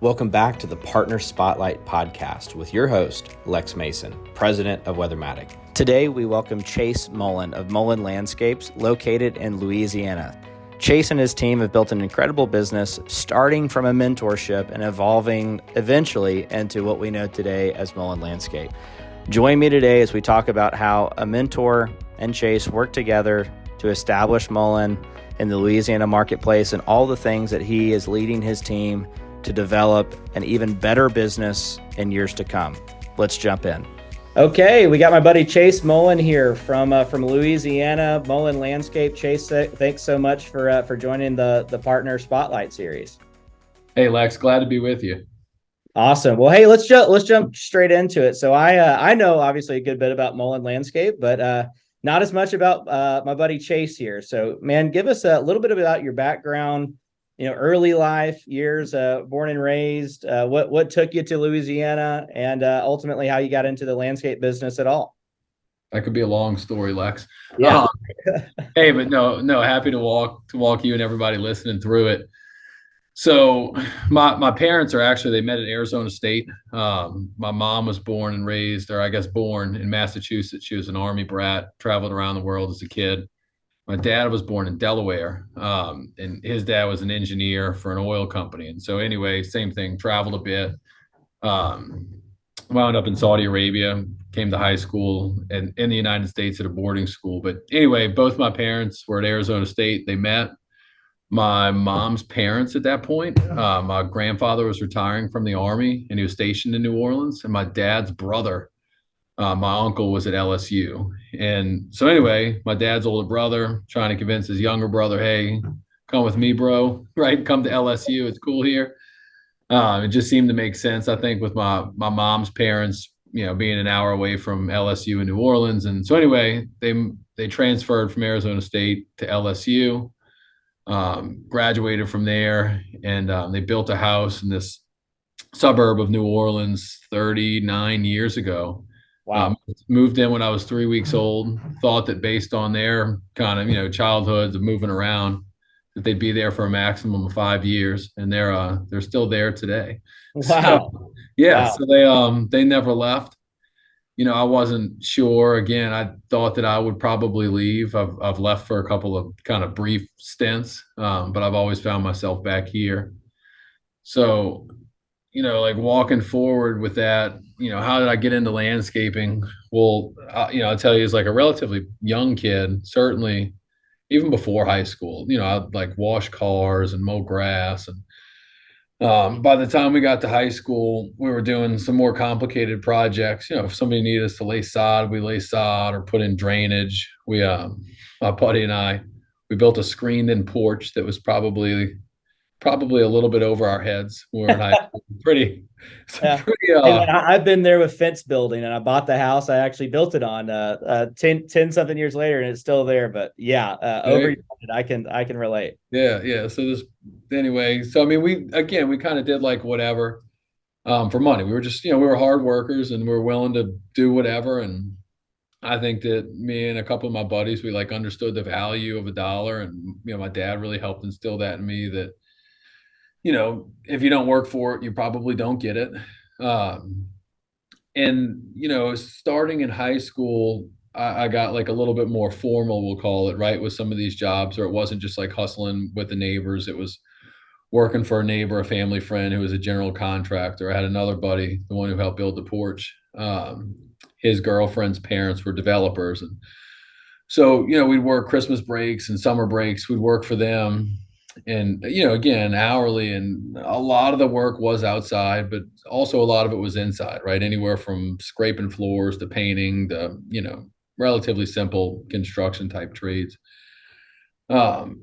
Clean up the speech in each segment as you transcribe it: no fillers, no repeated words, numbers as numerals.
Welcome back to the Partner Spotlight podcast with your host, Lex Mason, President of Weathermatic. Today, we welcome Chase Mullin of Mullen Landscapes, located in Louisiana. Chase and his team have built an incredible business, starting from a mentorship and evolving eventually into what we know today as Mullen Landscape. Join me today as we talk about how a mentor and Chase work together to establish Mullen in the Louisiana marketplace and all the things that he is leading his team to develop an even better business in years to come. Let's jump in. Okay, we got my buddy Chase Mullin here from Louisiana, Mullen Landscape. Chase, thanks so much for joining the Partner Spotlight series. Hey Lex, glad to be with you. Awesome. Well, hey, let's jump straight into it. So I know obviously a good bit about Mullen Landscape, but not as much about my buddy Chase here. So, man, give us a little bit about your background. Early life years, born and raised, what took you to Louisiana, and ultimately how you got into the landscape business at all. That could be a long story, Lex. Yeah. Hey, but no, happy to walk you and everybody listening through it. So my parents they met at Arizona State. My mom was born and raised, or I guess born in Massachusetts. She was an Army brat, traveled around the world as a kid. My dad was born in Delaware, and his dad was an engineer for an oil company. And so anyway, same thing, traveled a bit, wound up in Saudi Arabia, came to high school and in the United States at a boarding school. But anyway, both my parents were at Arizona State. They met. My mom's parents at that point, my grandfather was retiring from the Army and he was stationed in New Orleans. And my dad's brother, my uncle, was at LSU. And so anyway, my dad's older brother trying to convince his younger brother, hey, come with me, bro, right? Come to LSU. It's cool here. It just seemed to make sense, I think, with my mom's parents, being an hour away from LSU in New Orleans. And so anyway, they transferred from Arizona State to LSU, graduated from there, and they built a house in this suburb of New Orleans 39 years ago. Wow. Moved in when I was 3 weeks old, thought that based on their kind of, childhoods of moving around, that they'd be there for a maximum of 5 years, and they're still there today. Wow. So, yeah. Wow. So they never left. I wasn't sure. Again, I thought that I would probably leave. I've left for a couple of kind of brief stints, but I've always found myself back here. So, like walking forward with that, how did I get into landscaping? Well, I'll tell you, as like a relatively young kid, certainly even before high school, I'd like wash cars and mow grass. And by the time we got to high school, we were doing some more complicated projects. If somebody needed us to lay sod, we lay sod or put in drainage. My buddy and I, we built a screened-in porch that was probably a little bit over our heads when we were in high school. Pretty. And I've been there with fence building, and I bought the house I actually built it on 10 something years later, and it's still there. But yeah, over I can relate. Yeah. So anyway, so I mean, we kind of did like whatever for money. We were just, we were hard workers and we were willing to do whatever. And I think that me and a couple of my buddies, we like understood the value of a dollar. And, my dad really helped instill that in me, that if you don't work for it, you probably don't get it. And starting in high school, I got like a little bit more formal, we'll call it, right, with some of these jobs, or it wasn't just like hustling with the neighbors. It was working for a neighbor, a family friend who was a general contractor. I had another buddy, the one who helped build the porch. His girlfriend's parents were developers. And so, we'd work Christmas breaks and summer breaks. We'd work for them. And, again, hourly, and a lot of the work was outside, but also a lot of it was inside, right? Anywhere from scraping floors to painting to, relatively simple construction type trades. And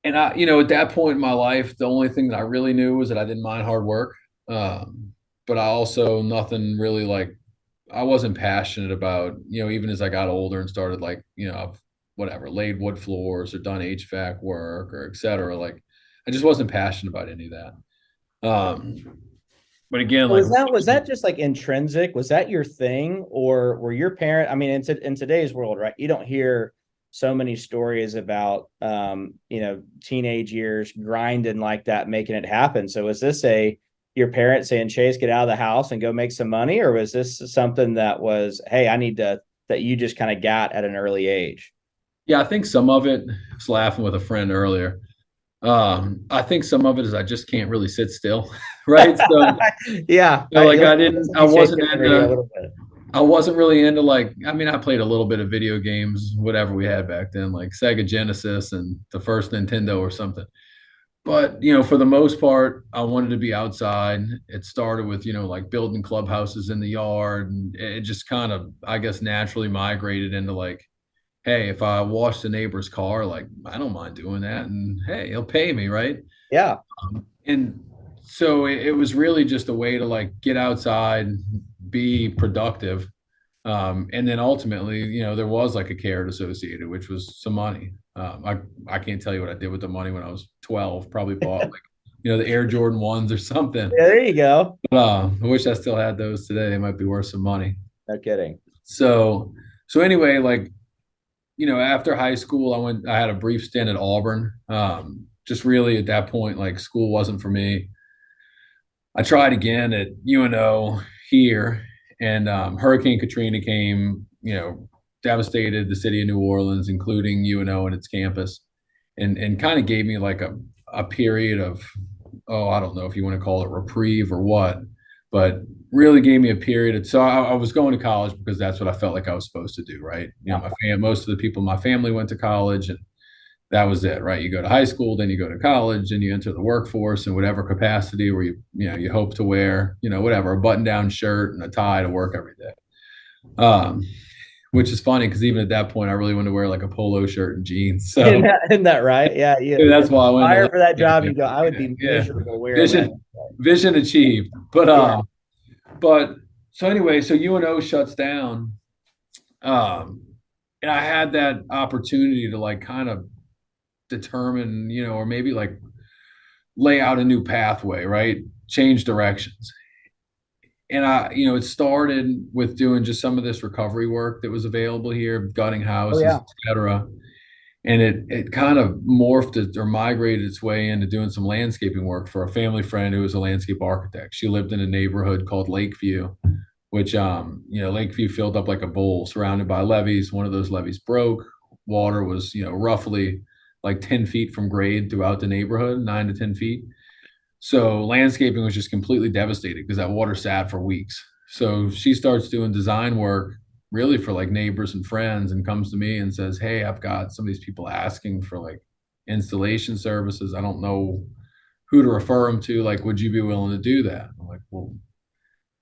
I, at that point in my life, the only thing that I really knew was that I didn't mind hard work. But I also nothing really I wasn't passionate about, even as I got older and started I've whatever, laid wood floors or done HVAC work or et cetera. Like, I just wasn't passionate about any of that. But again, was that just like intrinsic? Was that your thing, or were your parents? I mean, in today's world, right? You don't hear so many stories about, teenage years grinding like that, making it happen. So is this a your parents saying, Chase, get out of the house and go make some money? Or was this something that was, hey, that you just kind of got at an early age? Yeah, I think some of it, I was laughing with a friend earlier. I think some of it is I just can't really sit still, right? So, Yeah. like I wasn't A into, little bit. I wasn't really into like, I mean, I played a little bit of video games, whatever we had back then, like Sega Genesis and the first Nintendo or something. But, for the most part, I wanted to be outside. It started with, like building clubhouses in the yard. And it just kind of, I guess, naturally migrated into like, hey, if I wash the neighbor's car, like I don't mind doing that. And hey, he'll pay me, right? Yeah. And so it was really just a way to like get outside, be productive. And then ultimately, there was like a carrot associated, which was some money. I can't tell you what I did with the money when I was 12, probably bought like, the Air Jordan 1s or something. Yeah, there you go. But, I wish I still had those today. They might be worth some money. No kidding. So anyway, like, after high school, I had a brief stint at Auburn. Just really at that point, like school wasn't for me. I tried again at UNO here, and Hurricane Katrina came, devastated the city of New Orleans, including UNO and its campus, and kind of gave me like a period of, oh, I don't know if you want to call it reprieve or what, but really gave me a period. So I was going to college because that's what I felt like I was supposed to do, right? Most of the people in my family went to college, and that was it, right? You go to high school, then you go to college, and you enter the workforce in whatever capacity where you hope to wear, whatever, a button-down shirt and a tie to work every day. Which is funny because even at that point, I really wanted to wear like a polo shirt and jeans. So isn't that right? Yeah. that's why I went hire for that job. You go, I would be miserable wearing that. Vision achieved. But so anyway, so UNO shuts down. And I had that opportunity to like kind of determine, or maybe like lay out a new pathway, right? Change directions. And it started with doing just some of this recovery work that was available here, gutting houses, et cetera. And it kind of morphed it or migrated its way into doing some landscaping work for a family friend who was a landscape architect. She lived in a neighborhood called Lakeview, which, Lakeview filled up like a bowl surrounded by levees. One of those levees broke. Water was, roughly like 10 feet from grade throughout the neighborhood, 9 to 10 feet. So landscaping was just completely devastated because that water sat for weeks. So she starts doing design work really for like neighbors and friends and comes to me and says, hey, I've got some of these people asking for like installation services. I don't know who to refer them to. Like, would you be willing to do that? I'm like, well,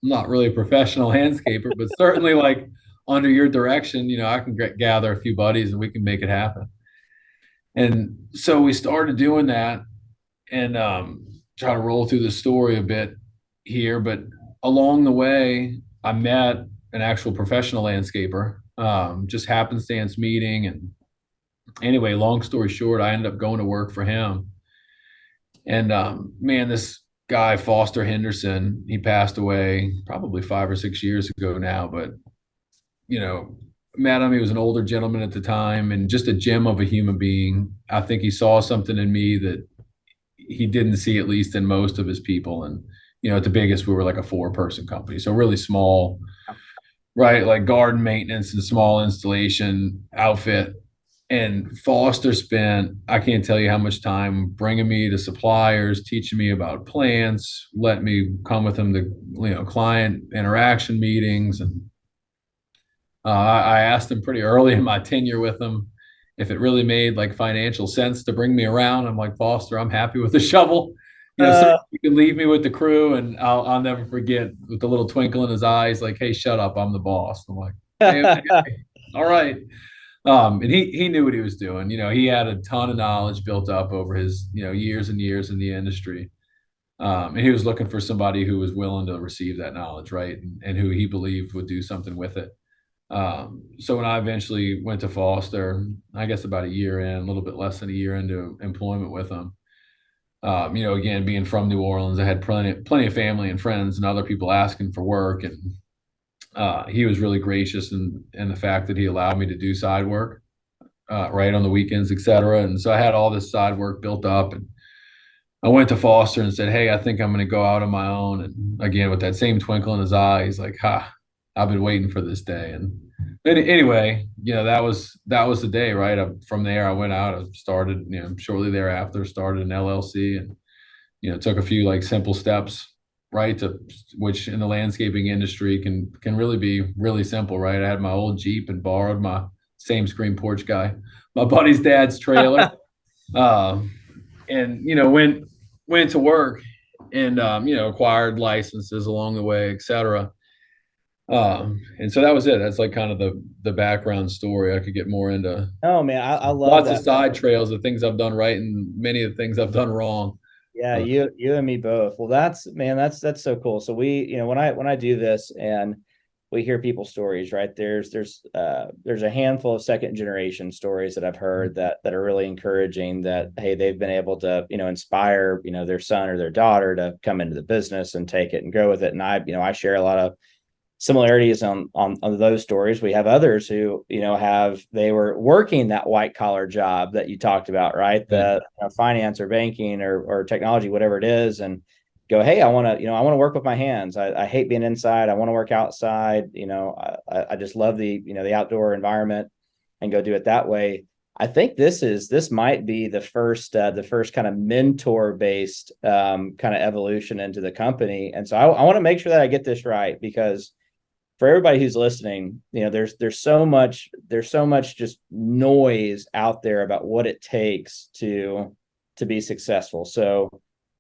I'm not really a professional landscaper, but certainly like under your direction, I can gather a few buddies and we can make it happen. And so we started doing that and try to roll through the story a bit here. But along the way, I met an actual professional landscaper, just happenstance meeting. And anyway, long story short, I ended up going to work for him. And man, this guy, Foster Henderson, he passed away probably 5 or 6 years ago now. But, met him, he was an older gentleman at the time and just a gem of a human being. I think he saw something in me that he didn't see, at least in most of his people. And, at the biggest, we were like a 4-person company. So really small, right? Like garden maintenance and small installation outfit. And Foster spent, I can't tell you how much time bringing me to suppliers, teaching me about plants, letting me come with him to, client interaction meetings. And I asked him pretty early in my tenure with him if it really made like financial sense to bring me around. I'm like, Foster, I'm happy with the shovel. So you can leave me with the crew, and I'll never forget with the little twinkle in his eyes, like, hey, shut up, I'm the boss. I'm like, hey, okay. All right. And he knew what he was doing. He had a ton of knowledge built up over his, years and years in the industry. And he was looking for somebody who was willing to receive that knowledge, right? And who he believed would do something with it. So when I eventually went to Foster, I guess about a year in, a little bit less than a year into employment with him, again, being from New Orleans, I had plenty of family and friends and other people asking for work. And he was really gracious in the fact that he allowed me to do side work, right, on the weekends, et cetera. And so I had all this side work built up. And I went to Foster and said, "Hey, I think I'm going to go out on my own." And again, with that same twinkle in his eye, he's like, "Ha, I've been waiting for this day." And anyway, that was the day, right? From there, I went out. I started, shortly thereafter, started an LLC, and took a few like simple steps, right? To which in the landscaping industry can really be really simple, right? I had my old Jeep and borrowed my same screen porch guy, my buddy's dad's trailer, um, and went to work and acquired licenses along the way, etc. And so that was it. That's like kind of the background story. I could get more into Oh man, I love lots of that. side trails of things I've done right and many of the things I've done wrong. Yeah, But you and me both. Well, that's so cool. So we, when I do this and we hear people's stories, right? There's a handful of second generation stories that I've heard that are really encouraging, that hey, they've been able to, inspire, their son or their daughter to come into the business and take it and go with it. And I share a lot of similarities on those stories. We have others who they were working that white collar job that you talked about, right? The finance or banking or technology, whatever it is, and go, hey, I want to work with my hands. I hate being inside. I want to work outside. I just love the outdoor environment, and go do it that way. I think this might be the first kind of mentor based kind of evolution into the company. And so I want to make sure that I get this right, because for everybody who's listening, there's so much just noise out there about what it takes to be successful. So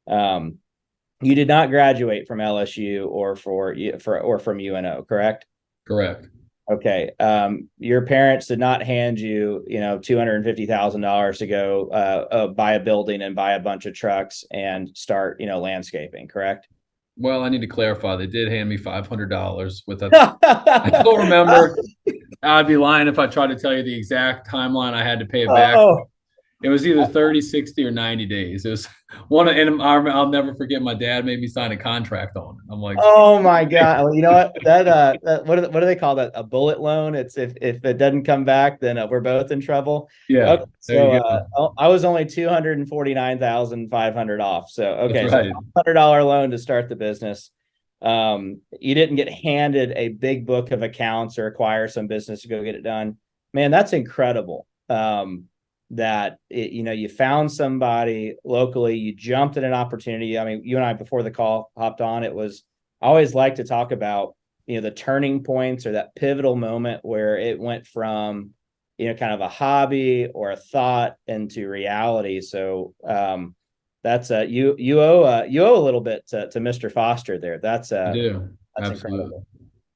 you did not graduate from LSU or from UNO, correct? correct. Okay. Your parents did not hand you, $250,000 to go buy a building and buy a bunch of trucks and start, landscaping, correct? Well, I need to clarify. They did hand me $500 with a. I don't remember. I'd be lying if I tried to tell you the exact timeline I had to pay it back. Oh, It was either 30, 60, or 90 days. It was one of, and I'll never forget. My dad made me sign a contract on it. I'm like, oh my God. Well, you know what? What do they call that? A bullet loan. It's if it doesn't come back, then we're both in trouble. yeah, Okay. there So you go. I was only 249,500 off. So That's okay, so right. $100 loan to start the business. You didn't get handed a big book of accounts or acquire some business to go get it done. Man, that's incredible. You found somebody locally, you jumped at an opportunity. I mean, you and I, before the call hopped on, I always like to talk about, the turning points or that pivotal moment where it went from, kind of a hobby or a thought into reality. So, that's you owe a little bit to Mr. Foster there. That's I do. Absolutely.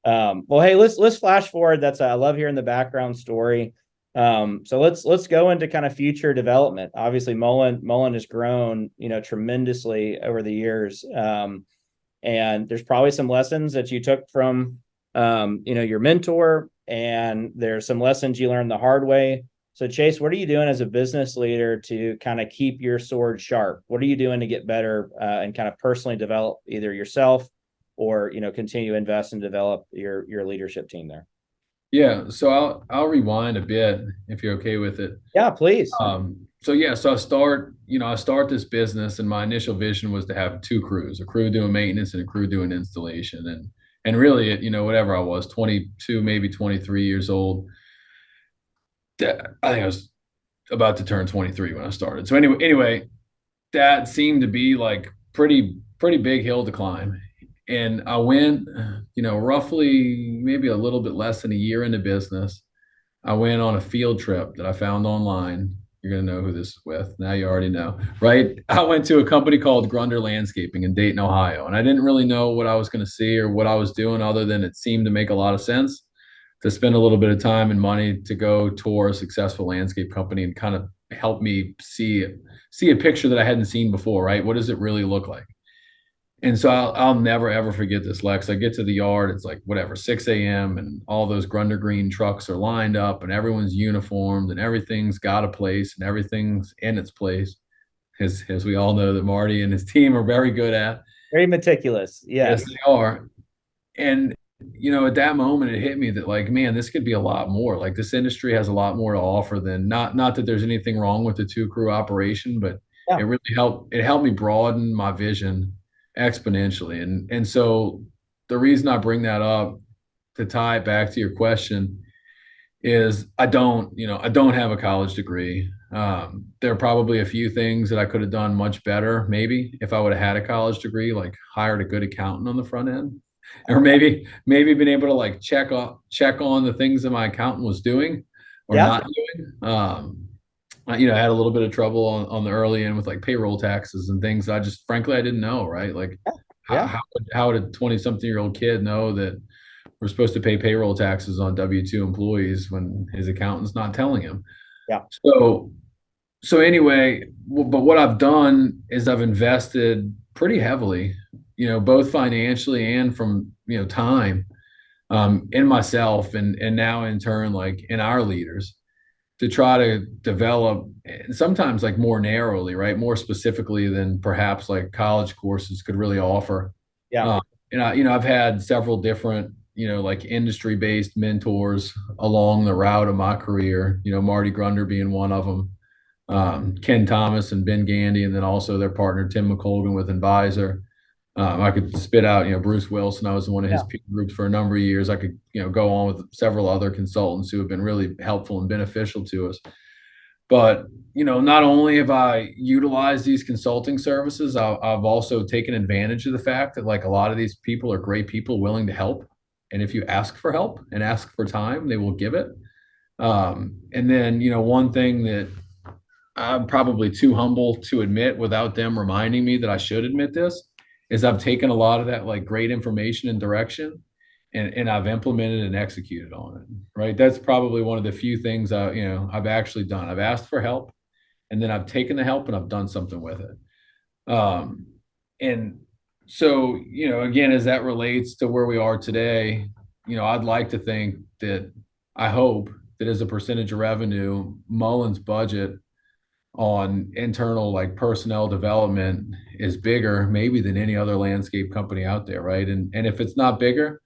incredible. Well, hey, let's flash forward. I love hearing the background story. So let's go into kind of future development. Obviously, Mullen has grown, tremendously over the years. And there's probably some lessons that you took from, your mentor, and there's some lessons you learned the hard way. So Chase, what are you doing as a business leader to kind of keep your sword sharp? What are you doing to get better and kind of personally develop either yourself or, continue to invest and develop your leadership team there? Yeah. So I'll rewind a bit if you're okay with it. Yeah, please. So I start this business, and my initial vision was to have two crews: a crew doing maintenance and a crew doing installation. And really, whatever I was, 22, maybe 23 years old. I think I was about to turn 23 when I started. So anyway, that seemed to be like pretty big hill to climb. And I went, roughly maybe a little bit less than a year into business. I went on a field trip that I found online. You're going to know who this is with. Now you already know, right? I went to a company called Grunder Landscaping in Dayton, Ohio, and I didn't really know what I was going to see or what I was doing, other than it seemed to make a lot of sense to spend a little bit of time and money to go tour a successful landscape company and kind of help me see a picture that I hadn't seen before, right? What does it really look like? And so I'll never ever forget this, Lex. I get to the yard, it's like whatever, 6 a.m. and all those Grunder Green trucks are lined up and everyone's uniformed and everything's got a place and everything's in its place. As we all know that Marty and his team are very good at. Very meticulous. Yes, Yes. they are. And at that moment it hit me that, like, man, this could be a lot more. Like, this industry has a lot more to offer than not that there's anything wrong with the two crew operation, but It Yeah. really helped me broaden my vision exponentially. And so the reason I bring that up to tie it back to your question is I don't have a college degree. There are probably a few things that I could have done much better, maybe if I would have had a college degree, like hired a good accountant on the front end, or maybe been able to like check on the things that my accountant was doing or Yeah. not doing. I had a little bit of trouble on the early end with like payroll taxes and things. I just frankly I didn't know, right? Like Yeah. how would a 20 something year old kid know that we're supposed to pay payroll taxes on W-2 employees when his accountant's not telling him? Yeah. So, so anyway, but what I've done is I've invested pretty heavily, both financially and from, time, in myself and now in turn, like in our leaders to try to develop and sometimes like more narrowly, right? More specifically than perhaps like college courses could really offer. Yeah. Uh, I've had several different, like industry based mentors along the route of my career, Marty Grunder being one of them, Ken Thomas and Ben Gandy, and then also their partner, Tim McColgan with Advisor. I could spit out, Bruce Wilson. I was in one of his Yeah. peer groups for a number of years. I could, go on with several other consultants who have been really helpful and beneficial to us. But, not only have I utilized these consulting services, I've also taken advantage of the fact that like a lot of these people are great people willing to help. And if you ask for help and ask for time, they will give it. And then, one thing that I'm probably too humble to admit without them reminding me that I should admit this is I've taken a lot of that like great information and direction and I've implemented and executed on it. Right. That's probably one of the few things I've actually done. I've asked for help and then I've taken the help and I've done something with it. Um, and so, again, as that relates to where we are today, I'd like to think that I hope that as a percentage of revenue, Mullen's budget on internal like personnel development is bigger maybe than any other landscape company out there, right? And if it's not bigger,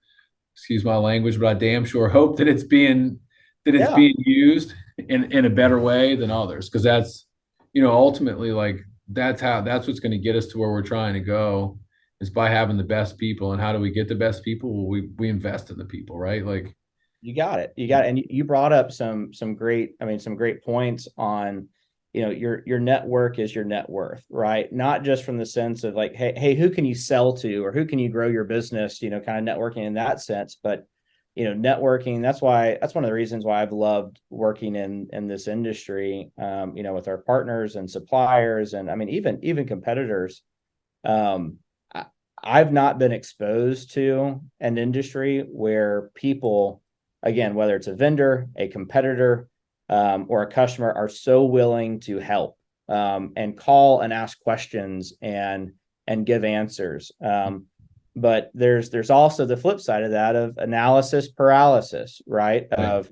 excuse my language, but I damn sure hope that it's Yeah. being used in a better way than others, because that's ultimately like that's what's going to get us to where we're trying to go is by having the best people. And how do we get the best people? Well, we invest in the people, right? Like You got it. You got it. And you brought up some great, some great points on, your network is your net worth, right? Not just from the sense of like, hey, who can you sell to or who can you grow your business, kind of networking in that sense. But, networking, that's one of the reasons why I've loved working in this industry, with our partners and suppliers and even competitors. Um, I've not been exposed to an industry where people, again, whether it's a vendor, a competitor, or a customer, are so willing to help and call and ask questions and give answers. But there's also the flip side of that of analysis paralysis, right? right, Of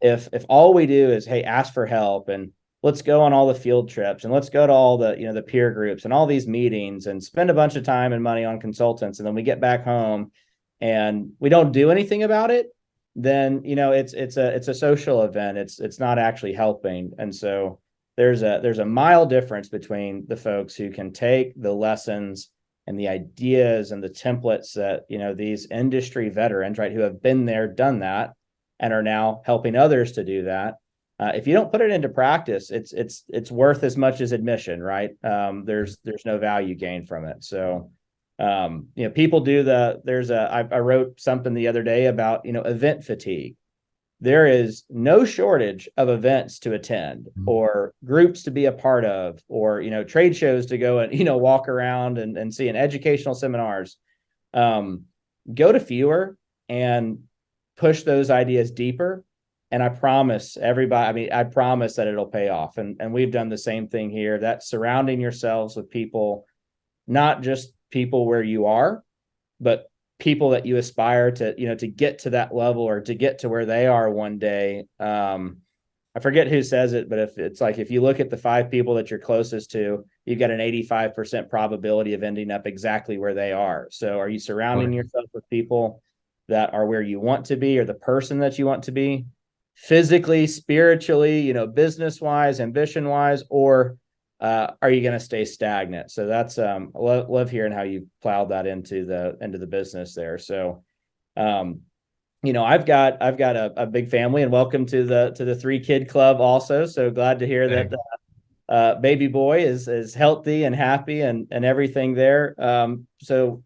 if all we do is, hey, ask for help and let's go on all the field trips and let's go to all the the peer groups and all these meetings and spend a bunch of time and money on consultants, and then we get back home and we don't do anything about it, then it's a social event. It's not actually helping. And so there's a mile difference between the folks who can take the lessons and the ideas and the templates that these industry veterans, right, who have been there, done that, and are now helping others to do that. If you don't put it into practice, it's worth as much as admission, right? There's no value gained from it. So people do I wrote something the other day about event fatigue. There is no shortage of events to attend or groups to be a part of or trade shows to go and walk around and see, in educational seminars. Go to fewer and push those ideas deeper, and I promise everybody, I promise that it'll pay off. And we've done the same thing here. That surrounding yourselves with people, not just people where you are, but people that you aspire to get to that level or to get to where they are one day. I forget who says it, but if you look at the 5 people that you're closest to, you've got an 85% probability of ending up exactly where they are. So are you surrounding right. yourself with people that are where you want to be, or the person that you want to be physically, spiritually, business wise, ambition wise, or are you going to stay stagnant? So that's love hearing how you plowed that into the business there. So I've got a big family, and welcome to the 3-kid club also. So glad to hear Thanks. that baby boy is healthy and happy and everything there. So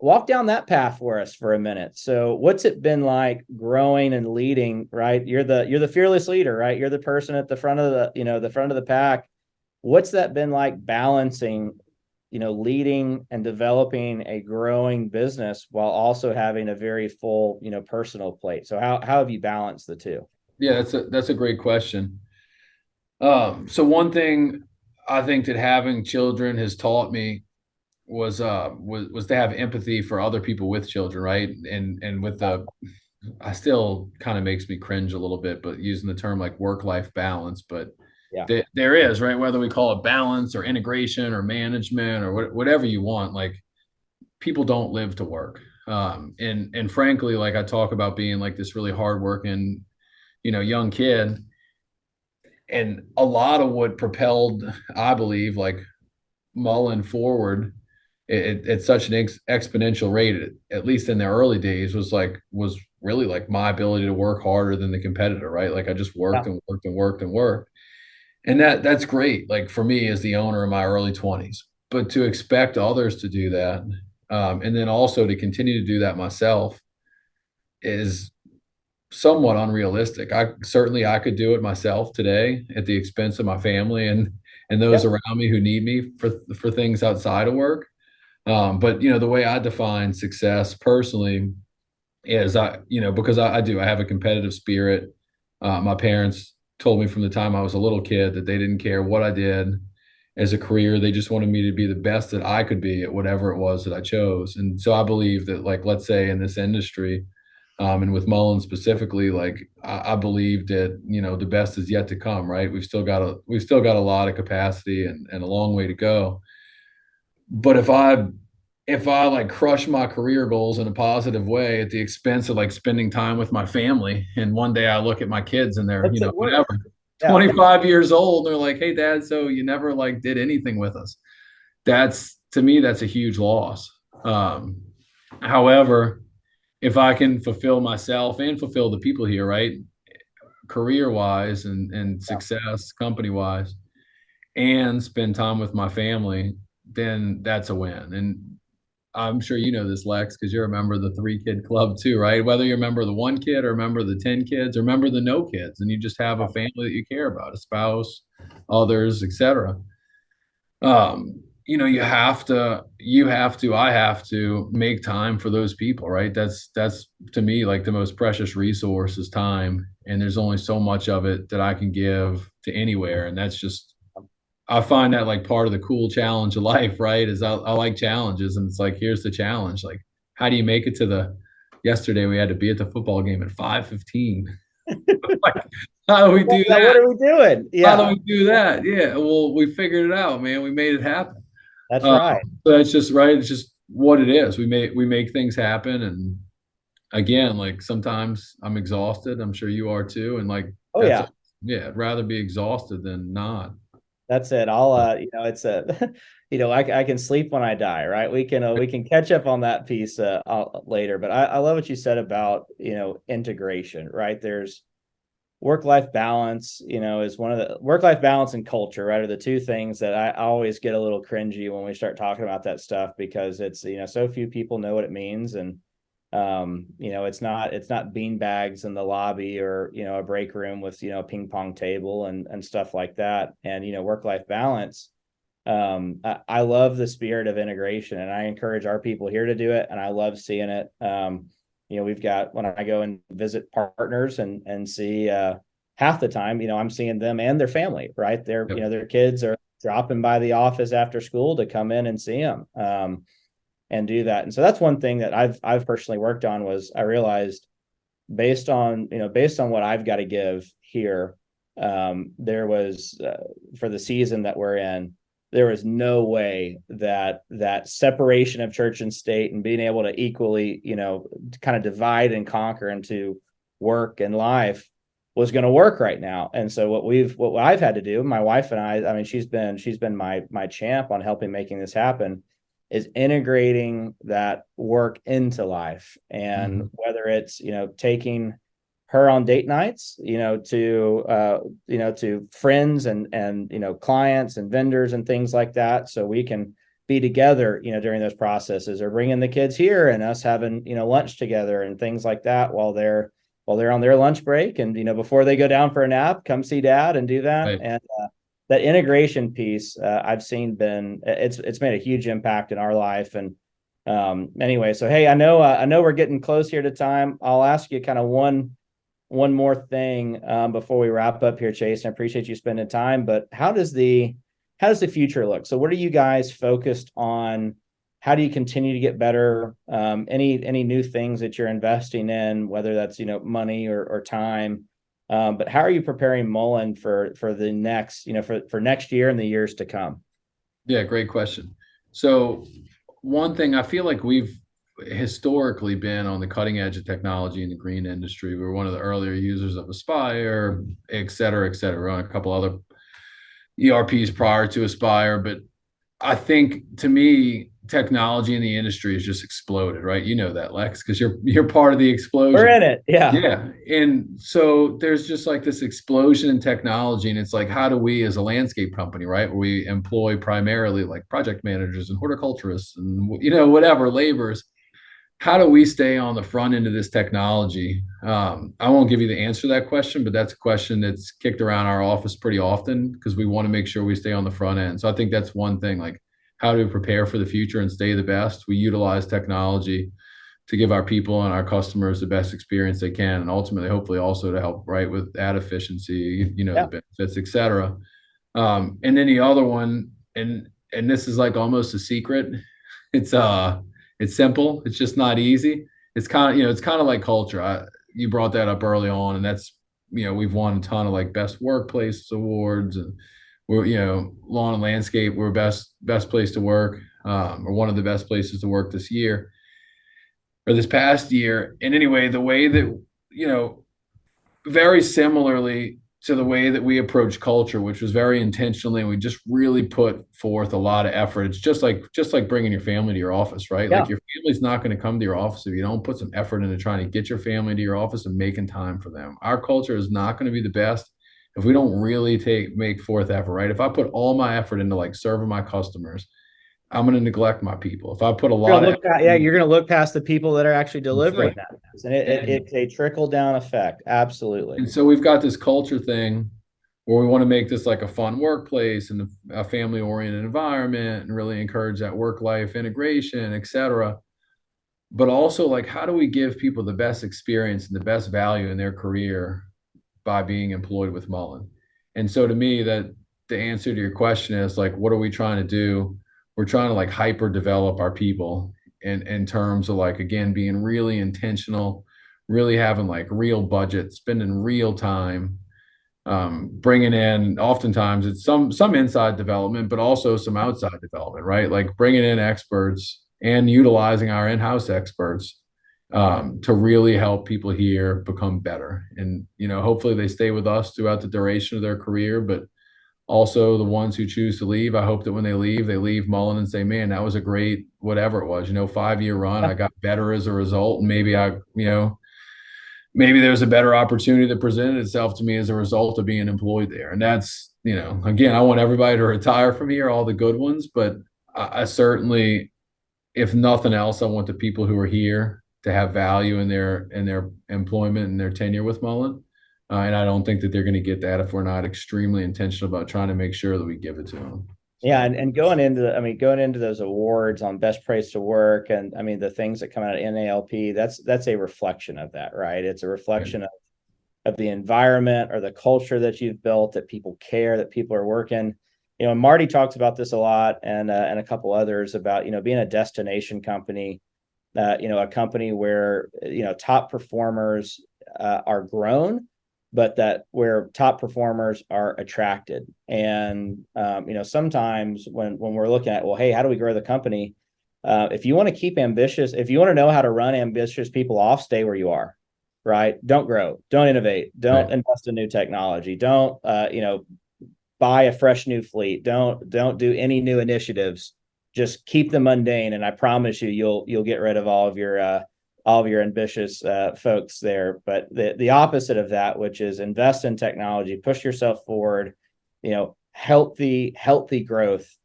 walk down that path for us for a minute. So what's it been like growing and leading, right? You're the fearless leader, right? You're the person at the front of the front of the pack. What's that been like balancing, leading and developing a growing business while also having a very full, personal plate? So how have you balanced the two? Yeah, that's a great question. So one thing I think that having children has taught me was to have empathy for other people with children, right? And with the I still kind of makes me cringe a little bit, but using the term like work-life balance, but Yeah. there is, right? Whether we call it balance or integration or management or whatever you want, like people don't live to work. And frankly, like I talk about being like this really hardworking, young kid, and a lot of what propelled, I believe, like Mullen forward at such an exponential rate, at least in the early days, was really like my ability to work harder than the competitor, right? Like I just worked Yeah. and worked and worked and worked. And that's great, like for me as the owner in my early 20s. But to expect others to do that, and then also to continue to do that myself is somewhat unrealistic. I could do it myself today at the expense of my family and those Yep. around me who need me for things outside of work. But the way I define success personally is because I have a competitive spirit. My parents told me from the time I was a little kid that they didn't care what I did as a career. They just wanted me to be the best that I could be at whatever it was that I chose. And so I believe that, like, let's say in this industry, and with Mullen specifically, like I believe that the best is yet to come. Right? We've still got a lot of capacity and a long way to go. But if I like crush my career goals in a positive way at the expense of like spending time with my family, and one day I look at my kids and they're, What's it worth? whatever, Yeah. 25 years old, and they're like, "Hey dad, so you never like did anything with us." That's, to me, that's a huge loss. However, if I can fulfill myself and fulfill the people here, right, career wise and success company wise, and spend time with my family, then that's a win. And I'm sure you know this, Lex, because you're a member of the 3-kid club too, right? Whether you're a member of the 1 kid or a member of the 10 kids or a member of the no kids, and you just have a family that you care about, a spouse, others, etc. I have to make time for those people, right? That's to me like the most precious resource is time. And there's only so much of it that I can give to anywhere. And that's just, I find that like part of the cool challenge of life, right? Is I like challenges, and it's like, here's the challenge. Like, how do you make it to yesterday we had to be at the football game at 5:15. Like, how do we do Yeah. that? What are we doing? How do Yeah. we do that? Yeah, well, we figured it out, man. We made it happen. That's Um, right. so it's just right. It's just what it is. We make things happen, and again, like sometimes I'm exhausted. I'm sure you are too, and like Oh that's yeah. yeah. I'd rather be exhausted than not. That's it. It's a, I can sleep when I die, right? We can catch up on that piece later. But I love what you said about, integration, right? There's work-life balance, is one of the work-life balance and culture, right? Are the two things that I always get a little cringy when we start talking about that stuff because it's, so few people know what it means. And it's not bean bags in the lobby or a break room with a ping pong table and stuff like that. And work life balance. I love the spirit of integration, and I encourage our people here to do it. And I love seeing it. We've got, when I go and visit partners and see half the time, I'm seeing them and their family, right? Yep. Their kids are dropping by the office after school to come in and see them. And do that. And so that's one thing that I've personally worked on. Was I realized based on what I've got to give here, there was for the season that we're in, there was no way that separation of church and state and being able to equally kind of divide and conquer into work and life was going to work right now. And so what I've had to do, my wife and I mean, she's been my champ on helping making this happen, is integrating that work into life. And whether it's, taking her on date nights, to friends and clients and vendors and things like that, so we can be together, during those processes, or bringing the kids here and us having, lunch together and things like that while they're on their lunch break, and before they go down for a nap, come see dad and do that. Right. And that integration piece, I've seen it's made a huge impact in our life. And anyway, so hey, I know we're getting close here to time. I'll ask you kind of one more thing before we wrap up here, Chase. I appreciate you spending time, but how does the future look? So what are you guys focused on? How do you continue to get better? Any new things that you're investing in, whether that's, money or time, but how are you preparing Mullen for the next, for next year and the years to come? Yeah, great question. So one thing, I feel like we've historically been on the cutting edge of technology in the green industry. We were one of the earlier users of Aspire, et cetera, on a couple other ERPs prior to Aspire. But I think, to me, technology in the industry has just exploded, right? You know that, Lex, because you're part of the explosion. We're in it. Yeah. Yeah. And so there's just like this explosion in technology. And it's like, how do we, as a landscape company, right, where we employ primarily like project managers and horticulturists and, whatever, laborers, how do we stay on the front end of this technology? I won't give you the answer to that question, but that's a question that's kicked around our office pretty often, because we want to make sure we stay on the front end. So I think that's one thing, like, how do we prepare for the future and stay the best? We utilize technology to give our people and our customers the best experience they can, and ultimately, hopefully, also to help, right, with ad efficiency, the benefits, et cetera. And then the other one, and this is like almost a secret. It's simple. It's just not easy. It's kind of like culture. You brought that up early on, and that's, we've won a ton of like best workplace awards, and we're, lawn and landscape, we're best place to work, or one of the best places to work this year or this past year. And anyway, the way that, very similarly to the way that we approach culture, which was very intentionally, and we just really put forth a lot of effort. It's just like bringing your family to your office, right? Yeah. Like, your family's not going to come to your office if you don't put some effort into trying to get your family to your office and making time for them. Our culture is not going to be the best if we don't really make forth effort, right? If I put all my effort into like serving my customers, I'm going to neglect my people. If I put a lot of effort, you're going to look past the people that are actually delivering that. And it's a trickle down effect. Absolutely. And so we've got this culture thing where we want to make this like a fun workplace and a family oriented environment, and really encourage that work life integration, et cetera. But also, like, how do we give people the best experience and the best value in their career by being employed with Mullen? And so, to me, that the answer to your question is like, what are we trying to do? We're trying to like hyper develop our people in terms of like, again, being really intentional, really having like real budget, spending real time, bringing in, oftentimes it's some inside development, but also some outside development, right? Like bringing in experts and utilizing our in-house experts to really help people here become better. And, hopefully they stay with us throughout the duration of their career, but also the ones who choose to leave, I hope that when they leave Mullen and say, man, that was a great, whatever it was, 5-year run. I got better as a result. And maybe maybe there's a better opportunity that presented itself to me as a result of being employed there. And that's, again, I want everybody to retire from here, all the good ones, but I certainly, if nothing else, I want the people who are here to have value in their employment and their tenure with Mullen. And I don't think that they're going to get that if we're not extremely intentional about trying to make sure that we give it to them. So. Yeah, and going into those awards on best place to work, and the things that come out of NALP, that's a reflection of that, right? It's a reflection of the environment or the culture that you've built, that people care, that people are working. And Marty talks about this a lot, and a couple others, about being a destination company, a company where top performers are grown, but that where top performers are attracted. And, sometimes when we're looking at, well, hey, how do we grow the company? If you want to keep ambitious, if you want to know how to run ambitious people off, stay where you are, right? Don't grow, don't innovate, don't Right. invest in new technology, don't buy a fresh new fleet, don't do any new initiatives. Just keep the mundane, and I promise you, you'll get rid of all of your ambitious folks there. But the opposite of that, which is invest in technology, push yourself forward, healthy growth.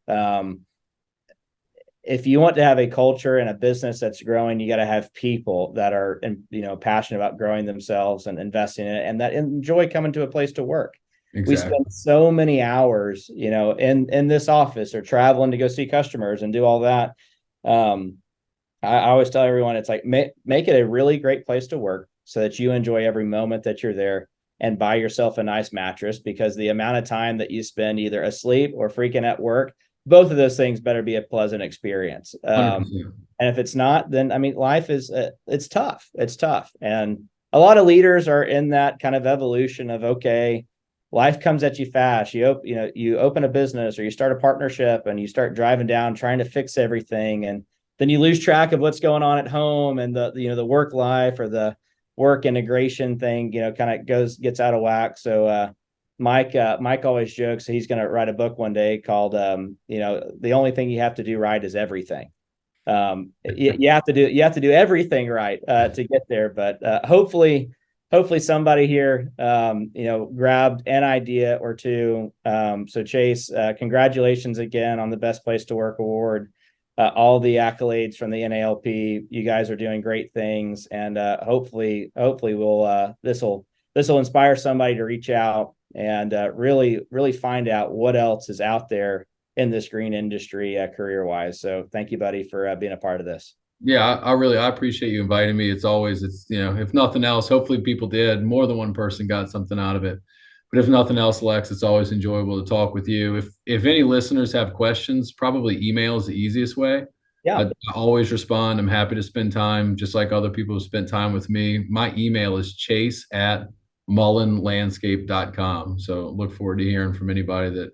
If you want to have a culture and a business that's growing, you got to have people that are, passionate about growing themselves and investing in it, and that enjoy coming to a place to work. We Exactly. spend so many hours, in this office or traveling to go see customers and do all that. I always tell everyone, it's like, make it a really great place to work so that you enjoy every moment that you're there, and buy yourself a nice mattress, because the amount of time that you spend either asleep or freaking at work, both of those things better be a pleasant experience. 100%. And if it's not, then I mean, life is it's tough. It's tough, and a lot of leaders are in that kind of evolution of, okay, life comes at you fast. You open a business or you start a partnership and you start driving down trying to fix everything, and then you lose track of what's going on at home, and the work life or the work integration thing, kind of gets out of whack. So Mike always jokes he's going to write a book one day called the only thing you have to do right is everything. You have to do everything right to get there. But hopefully somebody here grabbed an idea or two. So Chase, congratulations again on the Best Place to Work award. All the accolades from the NALP. You guys are doing great things, and hopefully we'll this will inspire somebody to reach out and really find out what else is out there in this green industry career wise. So thank you, buddy, for being a part of this. Yeah, I appreciate you inviting me. It's if nothing else, hopefully people did. More than one person got something out of it. But if nothing else, Lex, it's always enjoyable to talk with you. If any listeners have questions, probably email is the easiest way. Yeah, I always respond. I'm happy to spend time, just like other people have spent time with me. My email is chase@mullenlandscape.com. So look forward to hearing from anybody that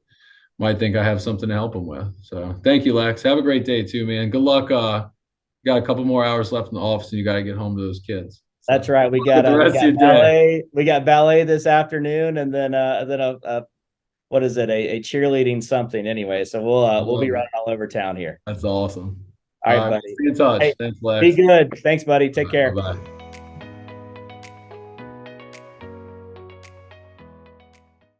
might think I have something to help them with. So thank you, Lex. Have a great day too, man. Good luck. Got a couple more hours left in the office, and you got to get home to those kids. So that's right. We with got the we rest of got your day. ballet. We got ballet this afternoon, and then a what is it? A cheerleading something. Anyway, so I we'll be love it. running all over town here. That's awesome. All All right, right, buddy. stay in touch. Hey, Thanks, be Lex. good. Thanks, buddy. All Take right, care. bye bye.